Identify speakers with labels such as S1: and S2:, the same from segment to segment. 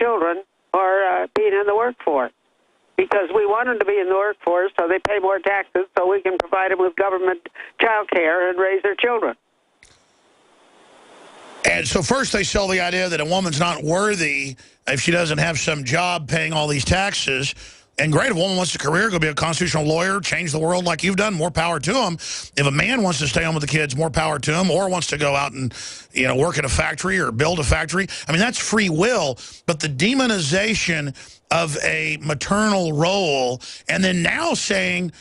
S1: children are being in the workforce, because we want them to be in the workforce so they pay more taxes so we can provide them with government child care and raise their children.
S2: And so first they sell the idea that a woman's not worthy if she doesn't have some job paying all these taxes. And great, if a woman wants a career, go be a constitutional lawyer, change the world like you've done, more power to them. If a man wants to stay home with the kids, more power to him, or wants to go out and, you know, work at a factory or build a factory. I mean, that's free will, but the demonization of a maternal role, and then now saying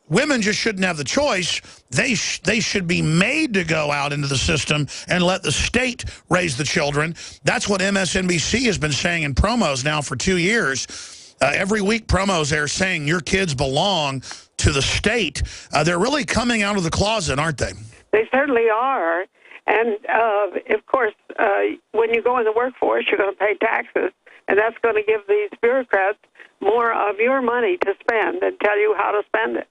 S2: women just shouldn't have the choice. They should be made to go out into the system and let the state raise the children. That's what MSNBC has been saying in promos now for 2 years. Every week promos they're saying your kids belong to the state. They're really coming out of the closet, aren't they?
S1: They certainly are. And, of course, when you go in the workforce, you're going to pay taxes, and that's going to give these bureaucrats more of your money to spend and tell you how to spend it.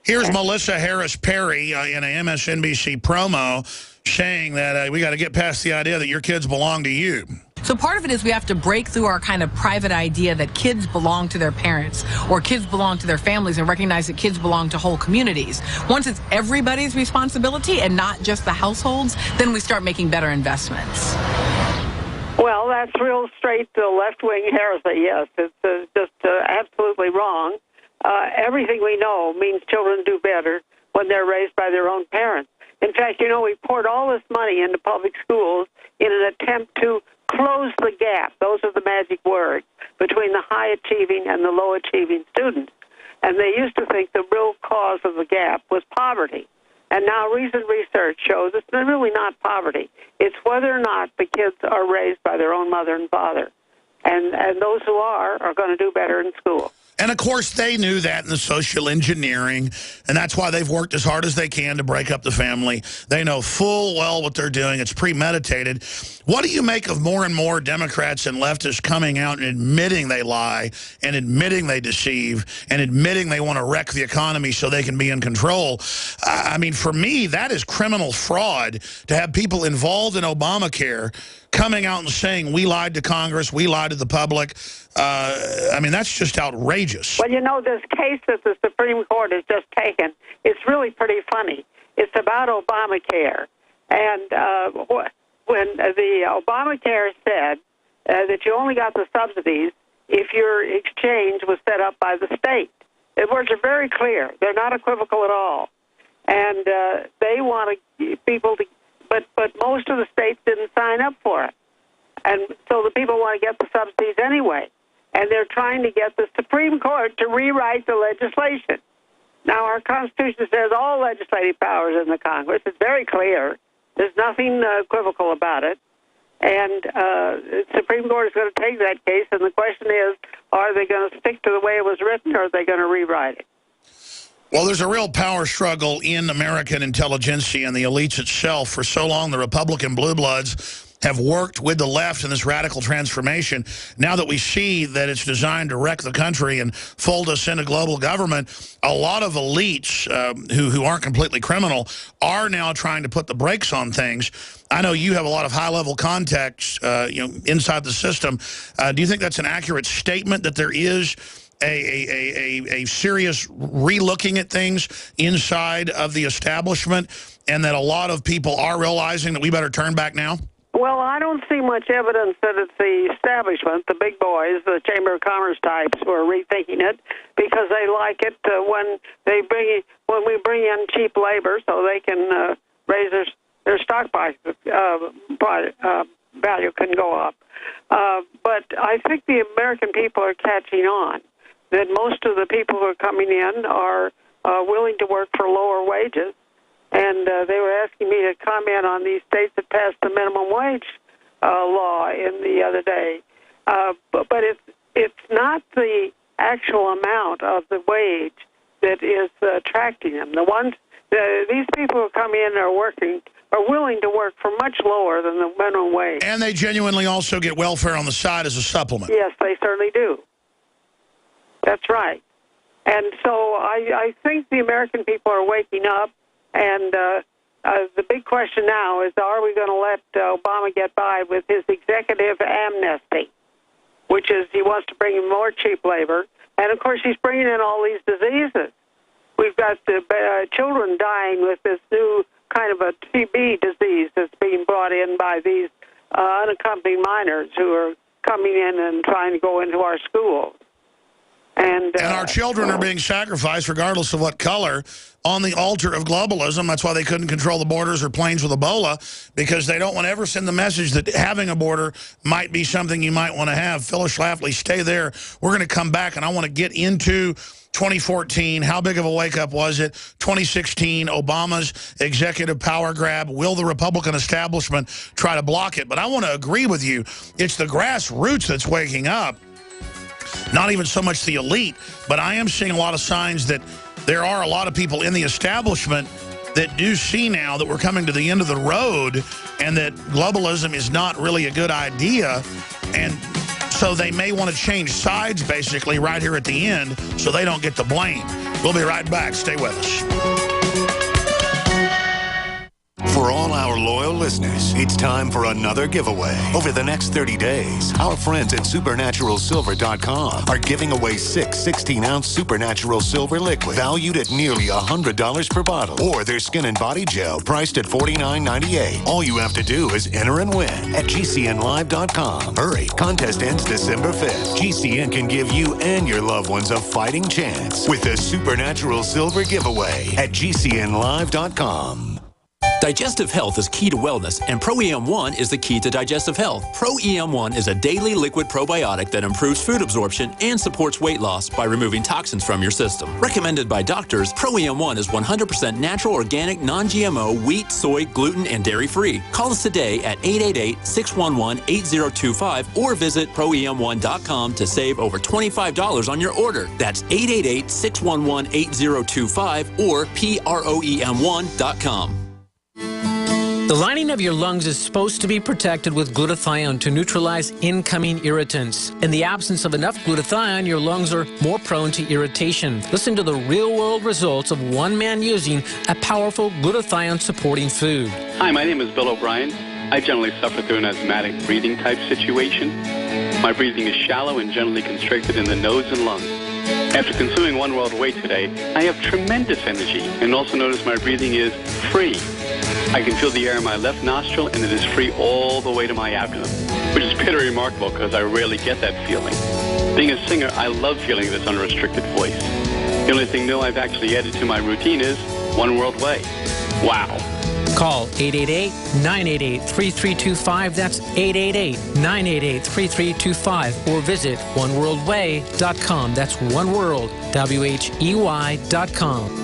S2: Here's Melissa Harris Perry in a MSNBC promo saying that we got to get past the idea that your kids belong to you.
S3: So part of it is we have to break through our kind of private idea that kids belong to their parents or kids belong to their families and recognize that kids belong to whole communities. Once it's everybody's responsibility and not just the households, then we start making better investments.
S1: Well, that's real straight left-wing heresy, yes. It's just absolutely wrong. Everything we know means children do better when they're raised by their own parents. In fact, you know, we poured all this money into public schools in an attempt to close the gap. Those are the magic words between the high-achieving and the low-achieving students. And they used to think the real cause of the gap was poverty. And now recent research shows it's really not poverty. It's whether or not the kids are raised by their own mother and father. And those who are going to do better in school.
S2: And, of course, they knew that in the social engineering, and that's why they've worked as hard as they can to break up the family. They know full well what they're doing. It's premeditated. What do you make of more and more Democrats and leftists coming out and admitting they lie and admitting they deceive and admitting they want to wreck the economy so they can be in control? I mean, for me, that is criminal fraud to have people involved in Obamacare coming out and saying we lied to Congress, we lied to the public. I mean, that's just outrageous.
S1: Well, you know, this case that the Supreme Court has just taken, it's really pretty funny. It's about Obamacare. And when the Obamacare said that you only got the subsidies if your exchange was set up by the state. The words are very clear. They're not equivocal at all. And they want people to, but most of the states didn't sign up for it. And so the people want to get the subsidies anyway. And they're trying to get the Supreme Court to rewrite the legislation. Now, our Constitution says all legislative powers in the Congress. It's very clear. There's nothing equivocal about it. And the Supreme Court is going to take that case, and the question is, are they going to stick to the way it was written, or are they going to rewrite it?
S2: Well, there's a real power struggle in American intelligentsia and the elites itself. For so long, the Republican blue bloods have worked with the left in this radical transformation. Now that we see that it's designed to wreck the country and fold us into global government, a lot of elites who aren't completely criminal are now trying to put the brakes on things. I know you have a lot of high-level contacts inside the system. Do you think that's an accurate statement, that there is a serious re-looking at things inside of the establishment, and that a lot of people are realizing that we better turn back now?
S1: Well, I don't see much evidence that it's the establishment, the big boys, the Chamber of Commerce types, who are rethinking it because they like it when we bring in cheap labor so they can raise their stock price value can go up. But I think the American people are catching on, that most of the people who are coming in are willing to work for lower wages. And they were asking me to comment on these states that passed the minimum wage law in the other day. But it's not the actual amount of the wage that is attracting them. These people who come in are willing to work for much lower than the minimum wage.
S2: And they genuinely also get welfare on the side as a supplement.
S1: Yes, they certainly do. That's right. And so I think the American people are waking up. And the big question now is, are we going to let Obama get by with his executive amnesty? which is he wants to bring in more cheap labor. And, of course, he's bringing in all these diseases. We've got the children dying with this new kind of a TB disease that's being brought in by these unaccompanied minors who are coming in and trying to go into our schools. And
S2: our children are being sacrificed, regardless of what color, on the altar of globalism. That's why they couldn't control the borders or planes with Ebola, because they don't want to ever send the message that having a border might be something you might want to have. Phyllis Schlafly, stay there. We're going to come back, and I want to get into 2014. How big of a wake-up was it? 2016, Obama's executive power grab. Will the Republican establishment try to block it? But I want to agree with you. It's the grassroots that's waking up. Not even so much the elite, but I am seeing a lot of signs that there are a lot of people in the establishment that do see now that we're coming to the end of the road and that globalism is not really a good idea. And so they may want to change sides, basically, right here at the end so they don't get the blame. We'll be right back. Stay with us.
S4: For all our loyal listeners, it's time for another giveaway. Over the next 30 days, our friends at SupernaturalSilver.com are giving away 6 16-ounce Supernatural Silver liquid valued at nearly $100 per bottle, or their skin and body gel priced at $49.98. All you have to do is enter and win at GCNlive.com. Hurry, contest ends December 5th. GCN can give you and your loved ones a fighting chance with the Supernatural Silver giveaway at GCNlive.com.
S5: Digestive health is key to wellness, and Pro-EM1 is the key to digestive health. Pro-EM1 is a daily liquid probiotic that improves food absorption and supports weight loss by removing toxins from your system. Recommended by doctors, Pro-EM1 is 100% natural, organic, non-GMO, wheat, soy, gluten, and dairy-free. Call us today at 888-611-8025 or visit ProEM1.com to save over $25 on your order. That's 888-611-8025 or PROEM1.com.
S6: The lining of your lungs is supposed to be protected with glutathione to neutralize incoming irritants. In the absence of enough glutathione, your lungs are more prone to irritation. Listen to the real-world results of one man using a powerful glutathione-supporting food.
S7: Hi, my name is Bill O'Brien. I generally suffer through an asthmatic breathing type situation. My breathing is shallow and generally constricted in the nose and lungs. After consuming One World Whey today, I have tremendous energy and also notice my breathing is free. I can feel the air in my left nostril and it is free all the way to my abdomen, which is pretty remarkable because I rarely get that feeling. Being a singer, I love feeling this unrestricted voice. The only thing new I've actually added to my routine is One World Whey. Wow.
S6: Call 888-988-3325. That's 888-988-3325. Or visit oneworldwhey.com. That's oneworld, WHEY.com.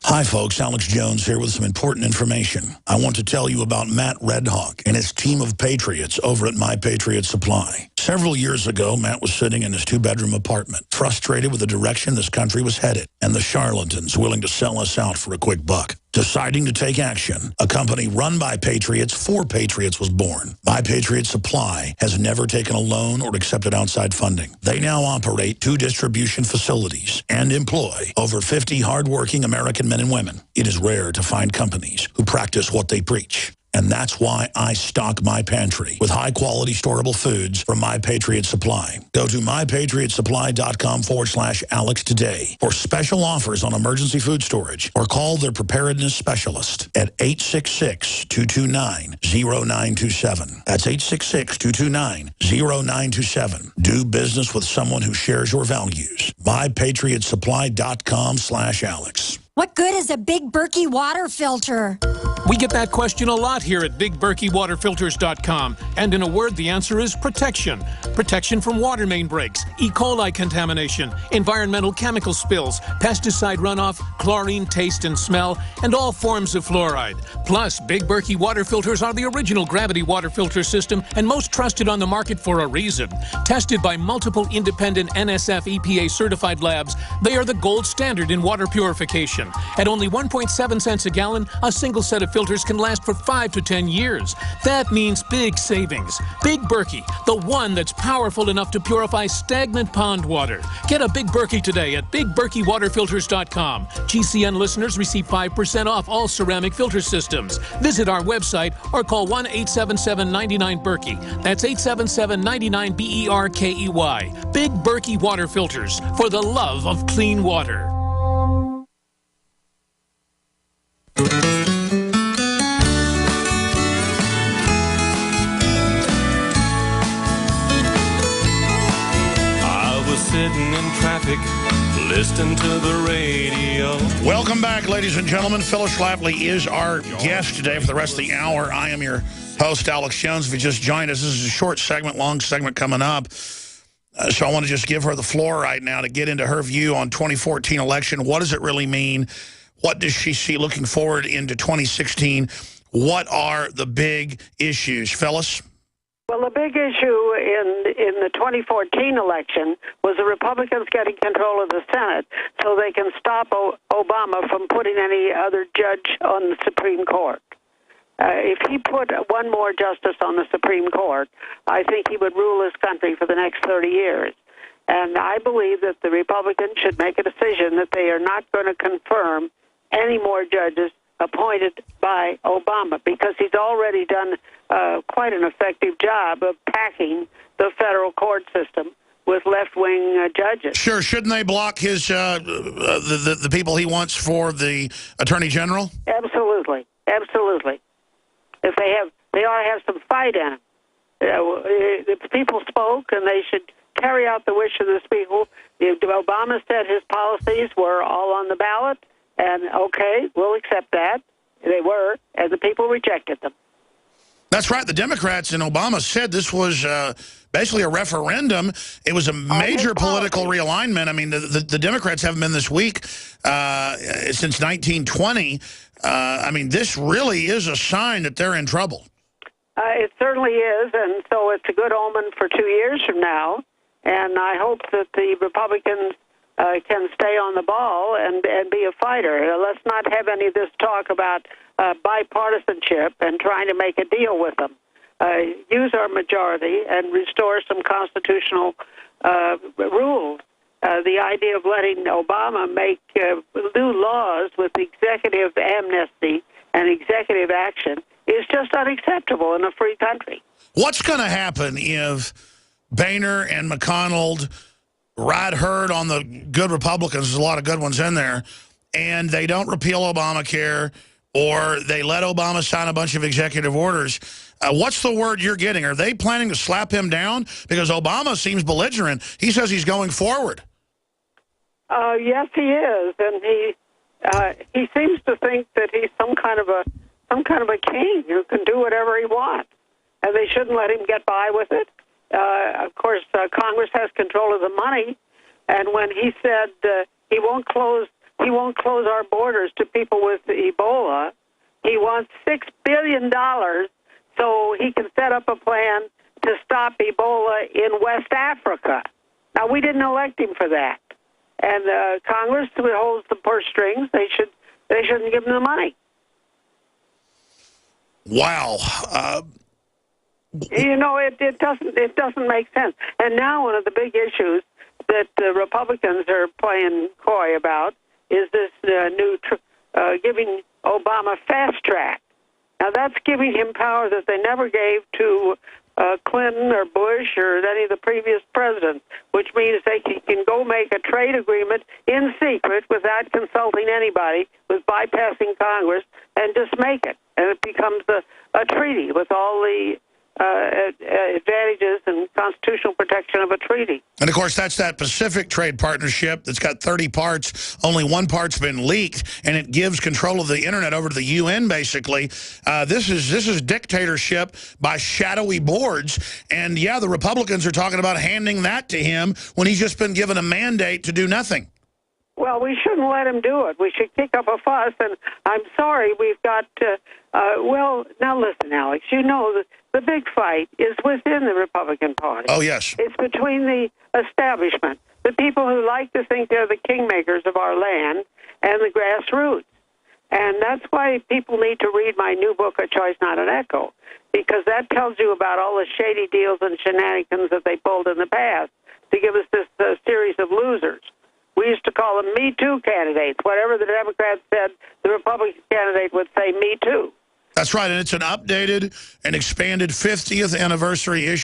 S2: Hi, folks. Alex Jones here with some important information. I want to tell you about Matt Redhawk and his team of patriots over at My Patriot Supply. Several years ago, Matt was sitting in his 2-bedroom apartment, frustrated with the direction this country was headed and the charlatans willing to sell us out for a quick buck. Deciding to take action, a company run by patriots for patriots was born. My Patriot Supply has never taken a loan or accepted outside funding. They now operate 2 distribution facilities and employ over 50 hardworking American men and women. It is rare to find companies who practice what they preach. And that's why I stock my pantry with high-quality storable foods from My Patriot Supply. Go to mypatriotsupply.com/Alex today for special offers on emergency food storage, or call their preparedness specialist at 866-229-0927. That's 866-229-0927. Do business with someone who shares your values. mypatriotsupply.com/Alex.
S8: What good is a Big Berkey water filter?
S9: We get that question a lot here at BigBerkeyWaterFilters.com. And in a word, the answer is protection. Protection from water main breaks, E. coli contamination, environmental chemical spills, pesticide runoff, chlorine, taste and smell, and all forms of fluoride. Plus, Big Berkey water filters are the original gravity water filter system and most trusted on the market for a reason. Tested by multiple independent NSF EPA certified labs, they are the gold standard in water purification. At only 1.7 cents a gallon, a single set of filters can last for 5 to 10 years. That means big savings. Big Berkey, the one that's powerful enough to purify stagnant pond water. Get a Big Berkey today at BigBerkeyWaterFilters.com. GCN listeners receive 5% off all ceramic filter systems. Visit our website or call 1-877-99-BERKEY. That's 877-99-BERKEY. Big Berkey Water Filters, for the love of clean water.
S10: Sitting in traffic, listening to the radio.
S2: Welcome back, ladies and gentlemen. Phyllis Schlafly is our guest today for the rest of the hour. I am your host, Alex Jones. If you just joined us, this is a short segment, long segment coming up. So I want to just give her the floor right now to get into her view on 2014 election. What does it really mean? What does she see looking forward into 2016? What are the big issues? Phyllis?
S1: Well, the big issue in the 2014 election was the Republicans getting control of the Senate so they can stop Obama from putting any other judge on the Supreme Court. If he put one more justice on the Supreme Court, I think he would rule this country for the next 30 years. And I believe that the Republicans should make a decision that they are not going to confirm any more judges appointed by Obama, because he's already done quite an effective job of packing the federal court system with left-wing judges.
S2: Sure. Shouldn't they block his the people he wants for the Attorney General?
S1: Absolutely. Absolutely. If they ought to have some fight in them. The people spoke, and they should carry out the wish of the people. Obama said his policies were all on the ballot, and okay, we'll accept that. They were, and the people rejected them.
S2: That's right. The Democrats and Obama said this was basically a referendum. It was a major political realignment. I mean, the Democrats haven't been this weak since 1920. I mean, this really is a sign that they're in trouble.
S1: It certainly is, and so it's a good omen for 2 years from now. And I hope that the Republicans can stay on the ball and be a fighter. Let's not have any of this talk about bipartisanship and trying to make a deal with them. Use our majority and restore some constitutional rules. The idea of letting Obama make new laws with executive amnesty and executive action is just unacceptable in a free country.
S2: What's going to happen if Boehner and McConnell ride herd on the good Republicans? There's a lot of good ones in there, and they don't repeal Obamacare, or they let Obama sign a bunch of executive orders. What's the word you're getting? Are they planning to slap him down? Because Obama seems belligerent. He says he's going forward.
S1: Yes, he is, and he seems to think that he's some kind of a king who can do whatever he wants, and they shouldn't let him get by with it. Of course, Congress has control of the money, and when he said he won't close our borders to people with Ebola, he wants $6 billion so he can set up a plan to stop Ebola in West Africa. Now, we didn't elect him for that, and Congress holds the purse strings. They shouldn't give him the money.
S2: Wow.
S1: You know, it doesn't make sense. And now one of the big issues that the Republicans are playing coy about is this new giving Obama fast track. Now, that's giving him power that they never gave to Clinton or Bush or any of the previous presidents, which means they can go make a trade agreement in secret without consulting anybody, with bypassing Congress, and just make it. And it becomes a treaty with all the advantages and constitutional protection of a treaty.
S2: And, of course, that's that Pacific Trade Partnership that's got 30 parts. Only one part's been leaked, and it gives control of the Internet over to the UN, basically. This is dictatorship by shadowy boards. And, yeah, the Republicans are talking about handing that to him when he's just been given a mandate to do nothing.
S1: Well, we shouldn't let him do it. We should kick up a fuss, and I'm sorry we've got well, now listen, Alex, you know the big fight is within the Republican Party.
S2: Oh, yes.
S1: It's between the establishment, the people who like to think they're the kingmakers of our land, and the grassroots. And that's why people need to read my new book, A Choice Not an Echo. because that tells you about all the shady deals and shenanigans that they pulled in the past to give us this series of losers. We used to call them Me Too candidates. Whatever the Democrats said, the Republican candidate would say Me Too.
S2: That's right, and it's an updated and expanded 50th anniversary issue.